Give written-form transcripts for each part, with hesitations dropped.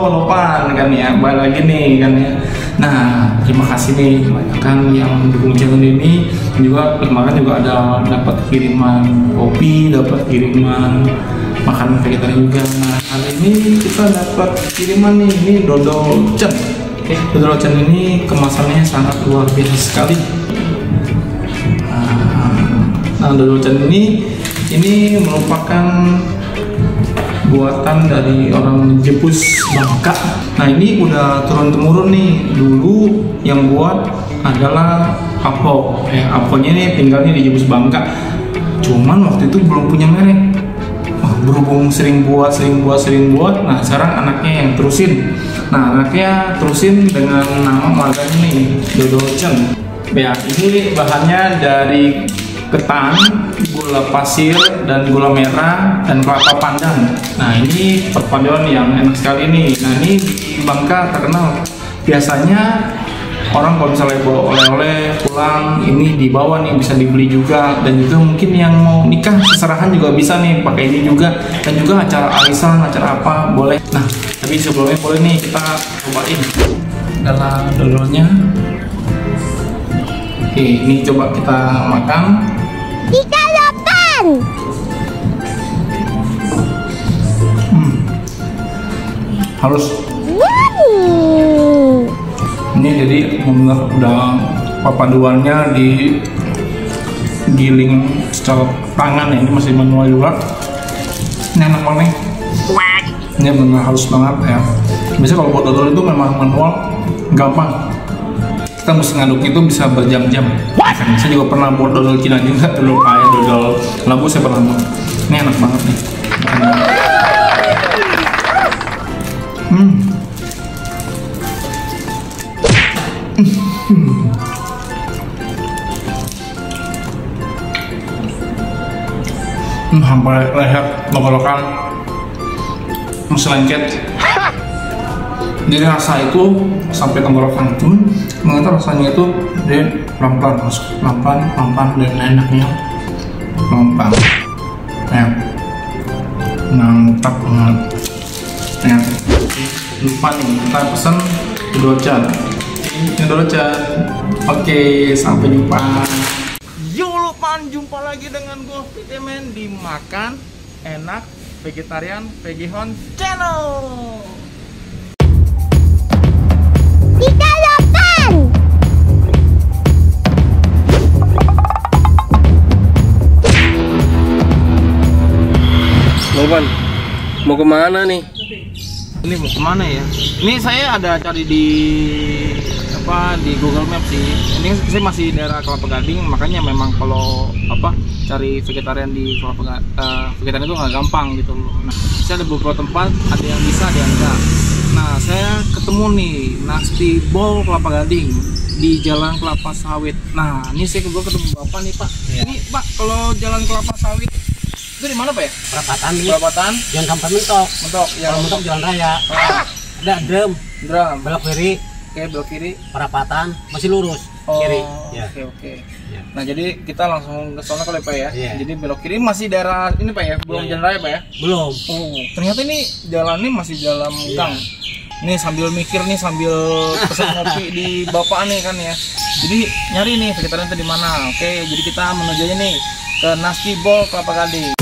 Lopan kan ya, balik lagi nih kan ya. Nah, terima kasih nih kan yang mendukung channel ini. Juga kemarin juga ada dapat kiriman kopi, dapat kiriman makanan vegetarian juga. Nah, kali ini kita dapat kiriman nih, ini dodol cen. Dodol cen ini kemasannya sangat luar biasa sekali. Nah, dodol cen ini merupakan buatan dari orang Jepus Bangka. Nah, ini udah turun-temurun nih. Dulu yang buat adalah Apo. Aponya ini tinggalnya di Jepus Bangka. Cuman waktu itu belum punya merek. Berhubung sering buat. Nah, sekarang anaknya yang terusin. Nah, anaknya terusin dengan nama marganya nih, dodol cen. Ya, ini bahannya dari ketan, gula pasir, dan gula merah, dan kelapa pandan. Nah, ini perpaduan yang enak sekali nih. Nah, ini di Bangka terkenal. Biasanya orang kalau misalnya bawa oleh-oleh pulang, ini dibawa nih, bisa dibeli juga. Dan juga mungkin yang mau nikah, seserahan juga bisa nih pakai ini juga. Dan juga acara arisan, acara apa, boleh. Nah, tapi sebelumnya boleh nih kita cobain adalah dodolnya. Oke, ini coba kita makan. Kita Lopan. Halus. Yummy. Ini jadi benar udah perpaduannya di giling secara tangan ya. Ini masih manual juga. Ini enak banget. Ini benar halus banget ya. Biasanya kalau buat dodol itu memang manual gampang. Kita mesti ngaduk itu bisa berjam-jam. Saya juga pernah buat dodol Cina juga, dodol labu saya pernah buat. Ini enak banget nih. Sampai leher lokal masih lengket. Jadi rasa itu sampai tenggorokan, cuman ternyata rasanya itu dia pelan-pelan masuk, pelan-pelan dan enaknya pelan-pelan. Ya, mantap banget. Ya, lupa nih kita pesan dodol cen. Ini dodol cen. Oke, sampai jumpa. Yo Lopan, jumpa lagi dengan gue Vitamin di Makan Enak Vegetarian Vegihon Channel. Kita Lopan. Lopan, mau kemana nih? Ini mau kemana ya? Ini saya ada cari di Google Maps sih. Ini saya masih daerah Kelapa Gading, makanya memang kalau cari vegetarian di vegetarian itu nggak gampang gitu loh. Nah, saya ada beberapa tempat, ada yang bisa, ada yang enggak. Nah, saya ketemu nih Nasty Bowl Kelapa Gading di Jalan Kelapa Sawit. Nah, ini saya ketemu Bapak nih, Pak. Iya. Ini Pak, kalau Jalan Kelapa Sawit itu di mana, Pak ya? Perapatan nih. Perapatan. Jangan sampai mentok. Mentok. Ya, Kalau mentok jalan raya. Ada drum. Belok kiri. Oke, belok kiri. Perapatan masih lurus. Kiri. Ya. Oke. Ya. Nah, jadi kita langsung ke sana kali Pak ya. Iya. Jadi belok kiri masih daerah ini Pak ya, belum Iya. jalan raya Pak ya. Belum. Oh, ternyata ini jalannya masih dalam gang. Nih sambil mikir nih, sambil pesan ngopi di Bapak nih kan ya. Jadi nyari nih vegetarian itu di mana. Oke, jadi kita menuju aja nih ke Nasty Bowl Kelapa Gading.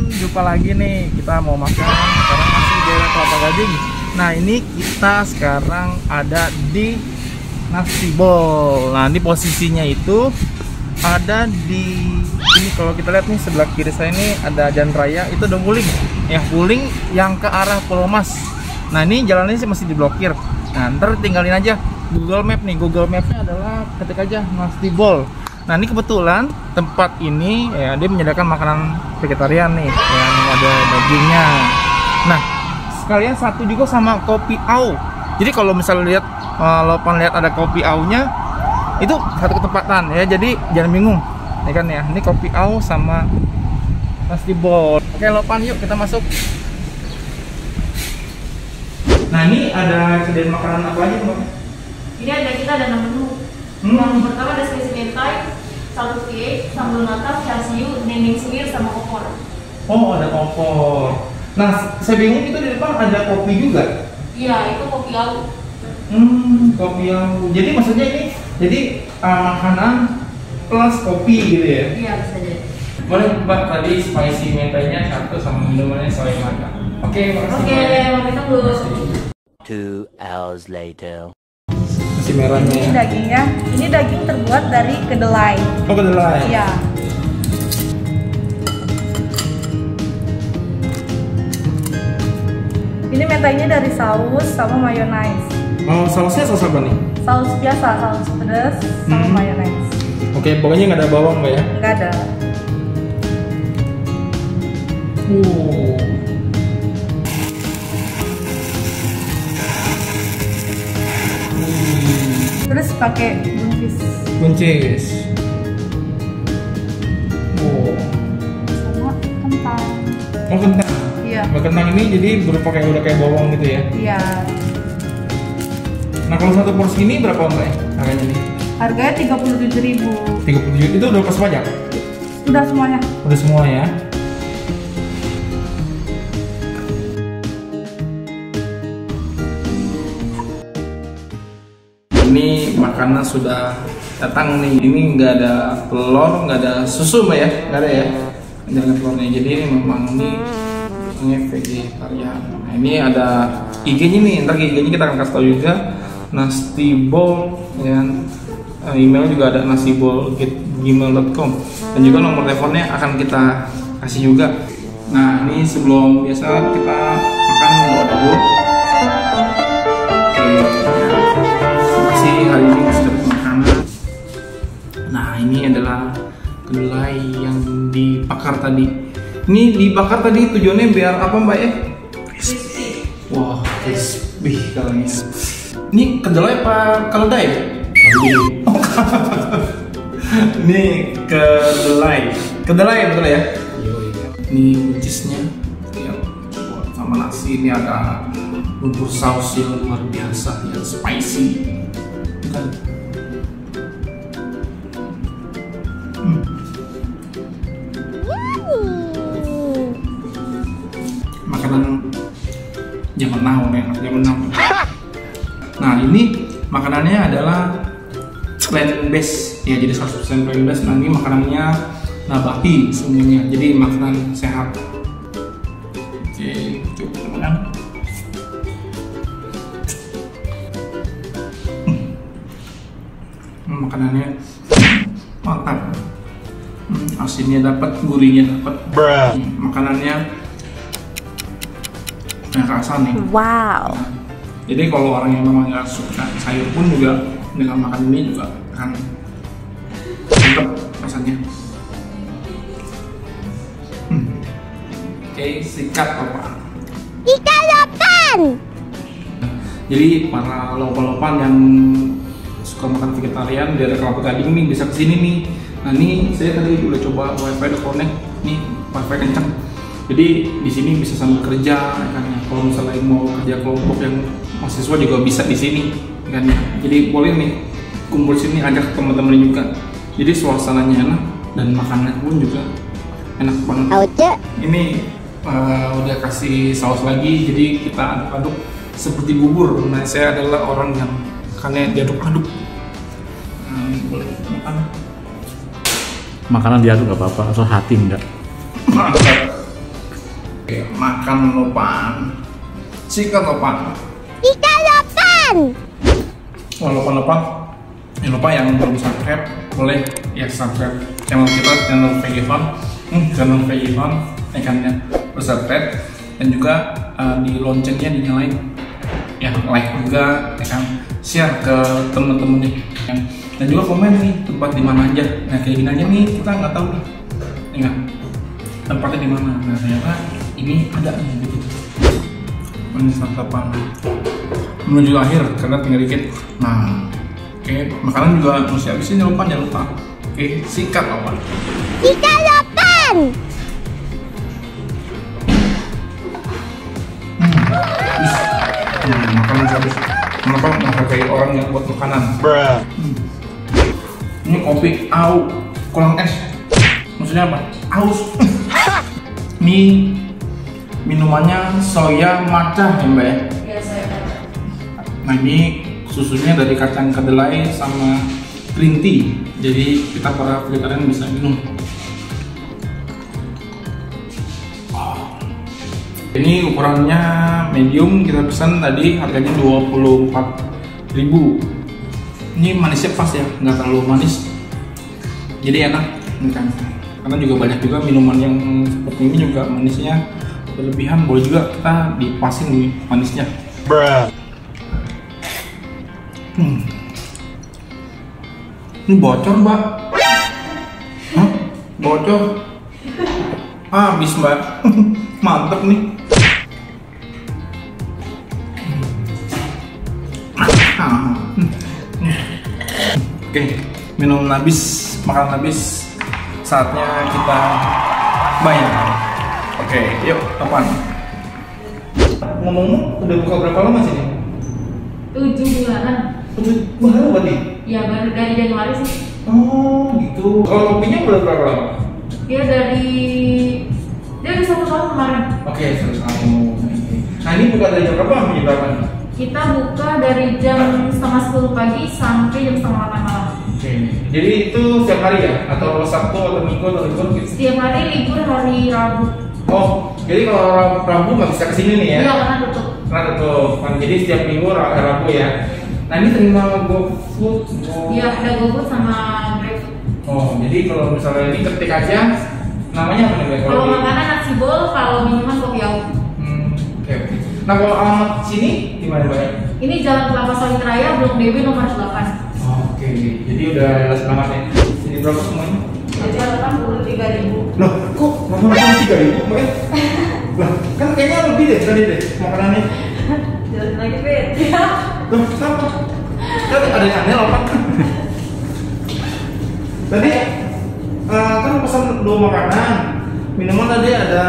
Jumpa lagi nih, kita mau makan sekarang masih di daerah Kelapa Gading. Nah, ini kita sekarang ada di Nasty Bowl. Nah, ini posisinya itu ada di ini, kalau kita lihat nih sebelah kiri saya ini ada jalan raya, itu ada Wuling. Ya, Wuling yang ke arah Pulau Mas. Nah, ini jalannya sih masih diblokir. Nah, ntar tinggalin aja Google Map nih. Google Mapnya adalah ketik aja Nasty Bowl. Nah, ini kebetulan tempat ini ya dia menyediakan makanan vegetarian nih, yang ada dagingnya. Nah, sekalian satu juga sama kopi au. Jadi kalau misalnya lihat Lopan lihat ada kopi au-nya, itu satu ketepatan ya. Jadi jangan bingung. Ya kan ya. Ini kopi au sama Nastibol. Oke, Lopan, yuk kita masuk. Nah, ini ada sediaan makanan apa aja, Mbak? Ini kita ada 6 menu. Yang pertama ada spesies mentai, salted cake, sambal matang, chasiu, dendeng suwir, sama opor. Oh, ada opor. Nah, saya bingung itu di depan ada kopi juga. Iya, itu kopi au. Kopi au. Jadi maksudnya ini, jadi makanan plus kopi gitu ya? Iya, bisa jadi. Boleh, Mbak, tadi spicy mentainya satu sama minumannya soy matcha. Oke, makasih. Oke, mau tunggu. 2 hours later. Nasi merahnya. Ini dagingnya, ini daging terbuat dari kedelai. Oh, kedelai. Iya. Ini mentainya dari saus sama mayonaise. Oh, sausnya saus apa nih? Saus biasa, saus pedas sama mayonaise. Oke, pokoknya nggak ada bawang, Mbak ya? Nggak ada. Terus pakai buncis. Buncis. Sama kentang. Oh, kentang. Iya. Kentang ini jadi berupa kayak udah kayak bawang gitu ya? Iya. Nah, kalau satu porsi ini berapa, Mbak ya? Harganya nih? Harganya 37.000. 37 itu udah pas pajak? Udah semuanya. Udah semua ya? Ini makanan sudah datang nih. Ini nggak ada telur, nggak ada susu, Mbak ya? Nggak ada ya? Nggak ada telurnya. Jadi ini memang ini vegetarian. Nah, ini ada IG-nya nih. Ntar IG-nya kita akan kasih tahu juga. Nastibol, ya. Email juga ada nastibol@gmail.com, dan juga nomor teleponnya akan kita kasih juga. Nah, ini sebelum biasa kita makan dulu. Oke, masih hari ini masih dapat makanan. Nah, ini adalah kedelai yang dibakar tadi. Ini dibakar tadi tujuannya biar apa, Mbak ya? Crispy. Wah, crispy kalanya. Ini kedelai apa keledai? Ini kedelai betul ya? Ini buncisnya ya, sama nasi. Ini ada bumbu saus yang luar biasa, yang spicy. Kan? Makanan zaman now nih, zaman now. Nah, ini makanannya adalah plant based ya, jadi 100% plant based. Nah, ini makanannya nabati semuanya, jadi makanan sehat. Oke, coba makan. Makanannya mantap. Asinnya dapat, gurihnya dapat. Makanannya rasa nih. Wow. Jadi kalau orang yang memang nggak suka sayur pun juga dengan makan ini juga akan mantap rasanya. Oke, sikat Lopan. Ikan lopan. Jadi para lopan-lopan yang suka makan vegetarian dari Kelapa Gading nih bisa kesini nih. Nah, ini saya tadi udah coba wifi udah connect, nih wifi kencang. Jadi di sini bisa sambil kerja, kan ya. Kalau misalnya mau kerja kelompok yang mahasiswa juga bisa di sini, kan ya. Jadi boleh nih kumpul sini, ajak teman-teman juga. Jadi suasananya enak dan makanannya pun juga enak banget. Oke. Ini udah kasih saus lagi, jadi kita aduk-aduk seperti bubur. Nah, saya adalah orang yang makannya diaduk-aduk. Boleh makan. Makanan diaduk nggak apa-apa, asal hati enggak. Mantap. Oke, makan Lopan. Sikat Lopan. Ikan lopan. Wah, Lopan. Jangan lupa yang belum subscribe, boleh ya subscribe channel kita, channel Vegifan, ikannya subscribe, dan juga di loncengnya dinyalain. Ya, like juga, ya kan, share ke temen-temen nih. Dan juga komen nih tempat di mana aja. Nah, kayak gini aja nih kita nggak tahu nih, ya, tempatnya di mana. Nah, ternyata ini ada nih gitu. Ini santapan menuju akhir karena tinggal dikit. Nah, oke, makanan juga mesti habisin, jangan lupa. Oke, sikat Lopan. Ikan lopan. buat makanan. Ini kopi au kurang es. Maksudnya apa? Aus. Ini minumannya soya matcha ya mbak ya? Iya, saya tahu. Nah ini susunya dari kacang kedelai sama green tea. Jadi kita para vegetarian bisa minum. Ini ukurannya medium, kita pesan tadi harganya 24.000. Ini manisnya pas ya, nggak terlalu manis. Jadi enak ini kan. Karena juga banyak juga minuman yang seperti ini juga manisnya berlebihan. Boleh juga kita dipasin nih manisnya. Ini bocor mbak. Hah? Bocor? Habis mbak. Mantep nih. Oke, minum habis, makan habis, saatnya kita bayar. Oke, yuk, kapan? Ngomong-ngomong, udah buka berapa lama sih nih? 7 bulanan. Baru berarti? Ya baru dari Januari sih. Oh, gitu. Kalau kopinya udah berapa lama? Dia udah 1 tahun kemarin. Oke, 1 tahun. Nah ini buka dari jam berapa sampai jam berapa nih? Kita buka dari jam setengah 10 pagi sampai jam setengah 8 malam. Oke, jadi itu setiap hari ya? Atau Sabtu atau Minggu atau libur gitu? Setiap hari libur hari Rabu. Oh, jadi kalau Rabu nggak bisa kesini nih ya? Iya, karena tutup. Karena tutup. Kan jadi setiap minggu Rabu ya. Nah ini terima GoFood? Iya, ada GoFood sama GrabFood. Oh, jadi kalau misalnya ini ketik aja, namanya apa nih Mbak? Kalau makanan nasi bol, kalau minuman kopi au. Oke. Nah kalau alamat sini di mana Mbak? Ini Jalan Kelapa Sawit Raya, Blok DB nomor 8. Oke, jadi udah jelas banget ya. Ini berapa semuanya? Jadi 83.000. Loh, kok mahal 3.000 Mbak? Lah, kan kayaknya lebih deh tadi deh makanannya. Jalan lagi Bet. Loh, kenapa? Kan ada yang aneh loh Pak. Tadi kan pesan 2 makanan, minuman tadi ada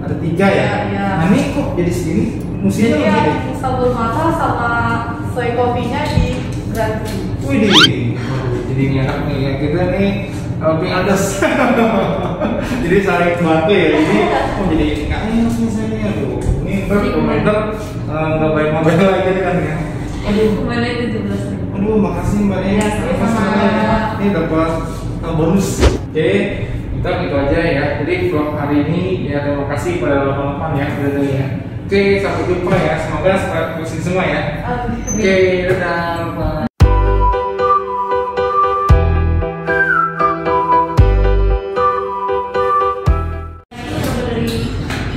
3 ya? Iya. Nah ini kok jadi segini? Musinya Jadi lebih deh. yang sabun mata sama soy kopinya di gratis. Wih, jadi ini enak nih ya kita nih lebih adas. Jadi saling bantu ya. Ini jadi nggak enak nih saya tuh. Ini komentar nggak bayar mobil lagi kan ya. Aduh, Kembali 17.000. aduh makasih mbak ya. Ya, sama-sama. Ini dapat bonus. Oke, kita gitu aja ya. Jadi vlog hari ini ya terima kasih pada teman-teman ya udah dari ya. Oke, sampai jumpa ya. Semoga sukses semua ya. Oke, dadah. Bye.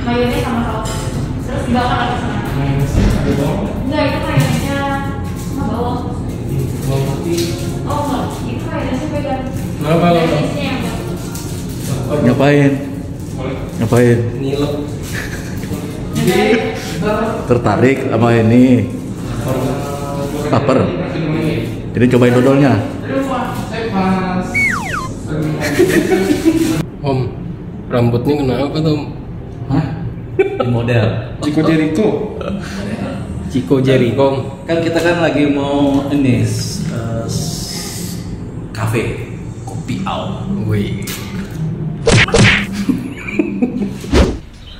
Mayones sama saus. Terus dibakar lagi sana. Enggak, itu mayonesnya sama bawang. Bawang putih. Oh enggak, itu mayonesnya vegan. Kenapa lo? Mayonesnya yang bagus. Ngapain? Ngapain? Nilep. Tertarik sama ini? Paper. Jadi cobain dodolnya. Om, rambutnya kenapa tuh? Hah? Di model. Chico Jericho. Chico Jericho. Kan kita kan lagi mau ini kafe kopi au. Wih.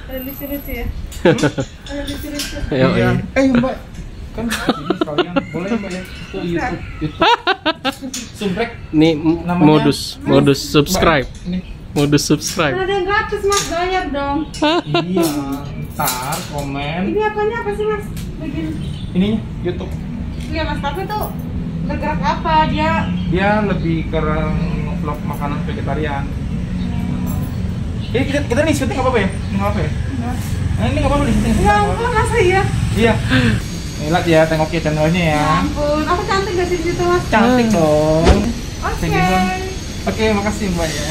Ada lucu-lucu ya? Ada lucu-lucu. Ayo, Iya. ayo. Mbak, kan ini sekalian boleh mbak ya? Tuh YouTube. Subrek. Nih Namanya- modus subscribe. Ini. Modus subscribe. Kan ada yang gratis mas, bayar dong. Iya. Ntar komen. Ini apanya apa sih mas? Begini. Ininya YouTube. Iya mas, tapi tuh bergerak apa dia? Dia lebih ke vlog makanan vegetarian. Kita nih syuting apa ya? Ini apa ya? Nah, ini nggak apa-apa nih syuting. Ya ampun, masa iya? Iya. Nih lihat ya, tengok ya channelnya ya. Ya ampun, aku cantik gak sih di situ mas? Cantik dong. Oke. Thank you, Bang. Oke, makasih mbak ya.